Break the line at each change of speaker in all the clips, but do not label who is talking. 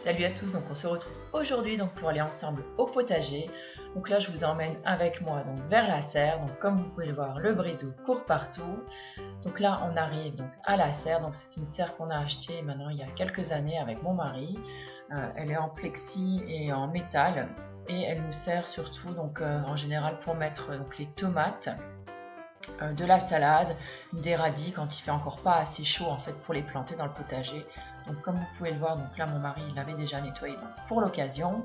Salut à tous, donc on se retrouve aujourd'hui pour aller ensemble au potager. Donc là je vous emmène avec moi vers la serre. Donc comme vous pouvez le voir, le brisou court partout. Donc là on arrive à la serre. Donc c'est une serre qu'on a achetée maintenant il y a quelques années avec mon mari. Elle est en plexi et en métal et elle nous sert surtout en général pour mettre les tomates, de la salade, des radis quand il fait encore pas assez chaud en fait pour les planter dans le potager. Donc comme vous pouvez le voir, là mon mari il avait déjà nettoyé pour l'occasion.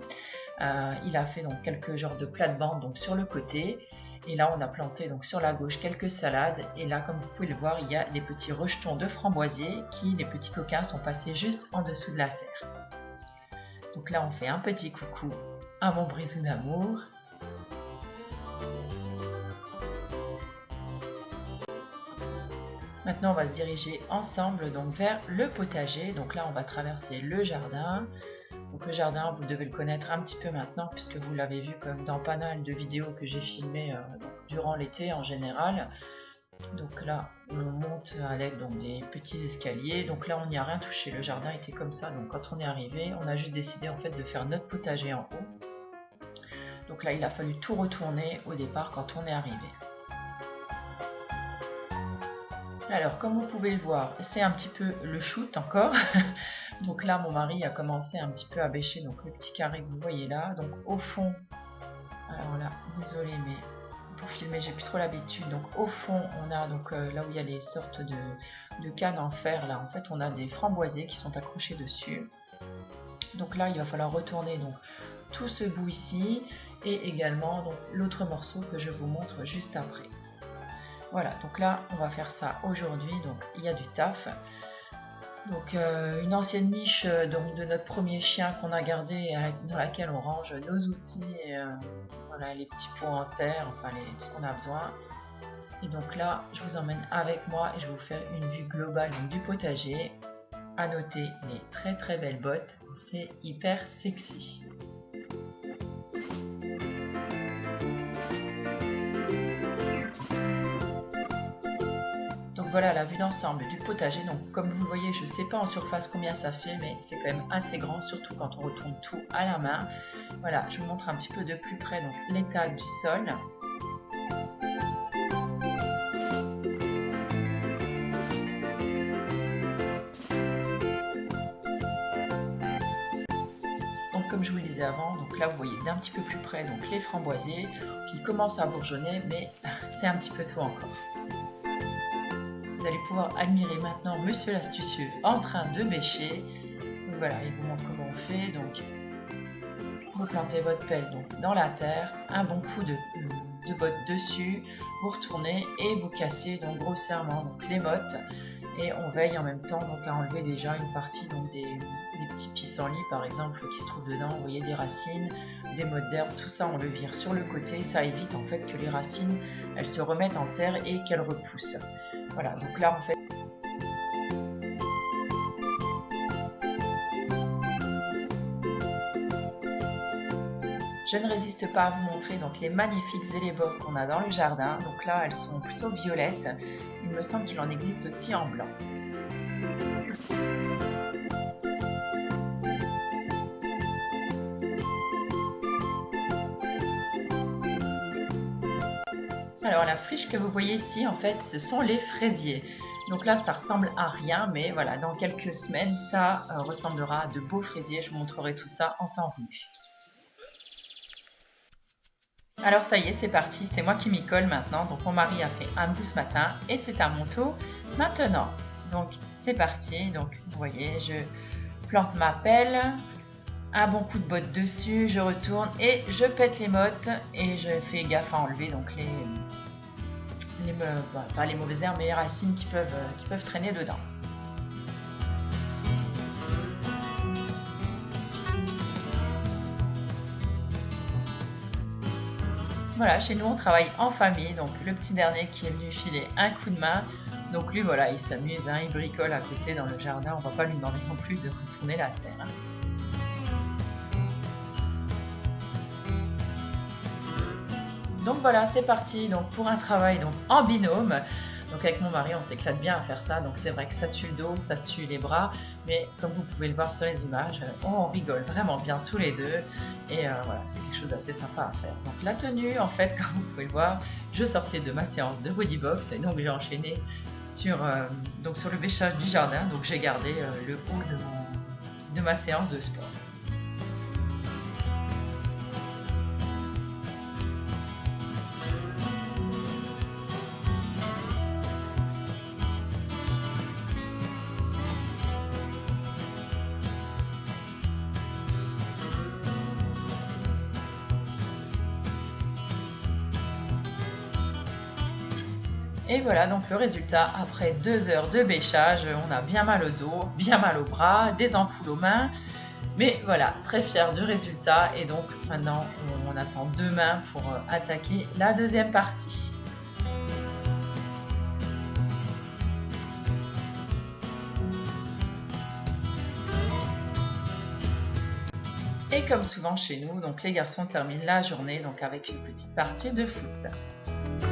Il a fait quelques genres de plates-bandes sur le côté. Et là on a planté sur la gauche quelques salades. Et là comme vous pouvez le voir, il y a des petits rejetons de framboisiers qui, les petits coquins, sont passés juste en dessous de la serre. Donc là on fait un petit coucou à mon brisou d'amour. Maintenant, on va se diriger ensemble vers le potager. Donc là, on va traverser le jardin. Donc le jardin, vous devez le connaître un petit peu maintenant puisque vous l'avez vu comme dans pas mal de vidéos que j'ai filmées durant l'été en général. Donc là, on monte à l'aide des petits escaliers. Donc là, on n'y a rien touché. Le jardin était comme ça. Donc quand on est arrivé, on a juste décidé en fait de faire notre potager en haut. Donc là, il a fallu tout retourner au départ quand on est arrivé. Alors, comme vous pouvez le voir, c'est un petit peu le shoot encore. Donc là, mon mari a commencé un petit peu à bêcher le petit carré que vous voyez là. Donc au fond, alors là, désolé, mais pour filmer, j'ai plus trop l'habitude. Donc au fond, on a là où il y a les sortes de cannes en fer, là, en fait, on a des framboisiers qui sont accrochés dessus. Donc là, il va falloir retourner tout ce bout ici et également l'autre morceau que je vous montre juste après. Voilà, donc là, on va faire ça aujourd'hui, donc il y a du taf. Donc une ancienne niche de notre premier chien qu'on a gardé, dans laquelle on range nos outils, et, voilà, les petits pots en terre, enfin ce qu'on a besoin. Et donc là, je vous emmène avec moi et je vais vous faire une vue globale du potager. À noter les très très belles bottes, c'est hyper sexy. Voilà la vue d'ensemble du potager. Donc comme vous le voyez, je ne sais pas en surface combien ça fait, mais c'est quand même assez grand, surtout quand on retourne tout à la main. Voilà, je vous montre un petit peu de plus près l'état du sol. Donc comme je vous le disais avant, là vous voyez d'un petit peu plus près les framboisiers qui commencent à bourgeonner, mais c'est un petit peu tôt encore. Vous allez pouvoir admirer maintenant Monsieur l'astucieux en train de bêcher. Donc voilà, il vous montre comment on fait. Donc, vous plantez votre pelle dans la terre, un bon coup de botte dessus, vous retournez et vous cassez grossièrement les mottes. Et on veille en même temps à enlever déjà une partie des petits pissenlits par exemple qui se trouvent dedans. Vous voyez, des racines, des mottes d'herbe, tout ça on le vire sur le côté. Ça évite en fait que les racines elles se remettent en terre et qu'elles repoussent. Voilà, donc là en fait je ne résiste pas à vous montrer les magnifiques élébores qu'on a dans le jardin. Donc là elles sont plutôt violettes. Il me semble qu'il en existe aussi en blanc. Alors la friche que vous voyez ici, en fait, ce sont les fraisiers. Donc là, ça ressemble à rien, mais voilà, dans quelques semaines, ça ressemblera à de beaux fraisiers. Je vous montrerai tout ça en temps venu. Alors ça y est, c'est parti, c'est moi qui m'y colle maintenant. Donc mon mari a fait un bout ce matin et c'est à mon tour maintenant. Donc c'est parti, donc vous voyez, je plante ma pelle, un bon coup de botte dessus, je retourne et je pète les mottes et je fais gaffe à enlever pas les mauvaises herbes, mais les racines qui peuvent traîner dedans. Voilà, chez nous on travaille en famille, donc le petit dernier qui est venu filer un coup de main. Donc lui voilà, il s'amuse, il bricole à côté dans le jardin, on va pas lui demander non plus de retourner la terre. Donc voilà, c'est parti pour un travail en binôme. Donc avec mon mari, on s'éclate bien à faire ça. Donc c'est vrai que ça tue le dos, ça tue les bras. Mais comme vous pouvez le voir sur les images, on rigole vraiment bien tous les deux. Et voilà, c'est quelque chose d'assez sympa à faire. Donc la tenue, en fait, comme vous pouvez le voir, je sortais de ma séance de bodybox et donc j'ai enchaîné sur, sur le bêchage du jardin. Donc j'ai gardé le haut de ma séance de sport. Et voilà donc le résultat après 2 heures de bêchage. On a bien mal au dos, bien mal aux bras, des ampoules aux mains. Mais voilà, très fière du résultat et donc maintenant on attend demain pour attaquer la deuxième partie. Et comme souvent chez nous, donc les garçons terminent la journée donc avec une petite partie de foot.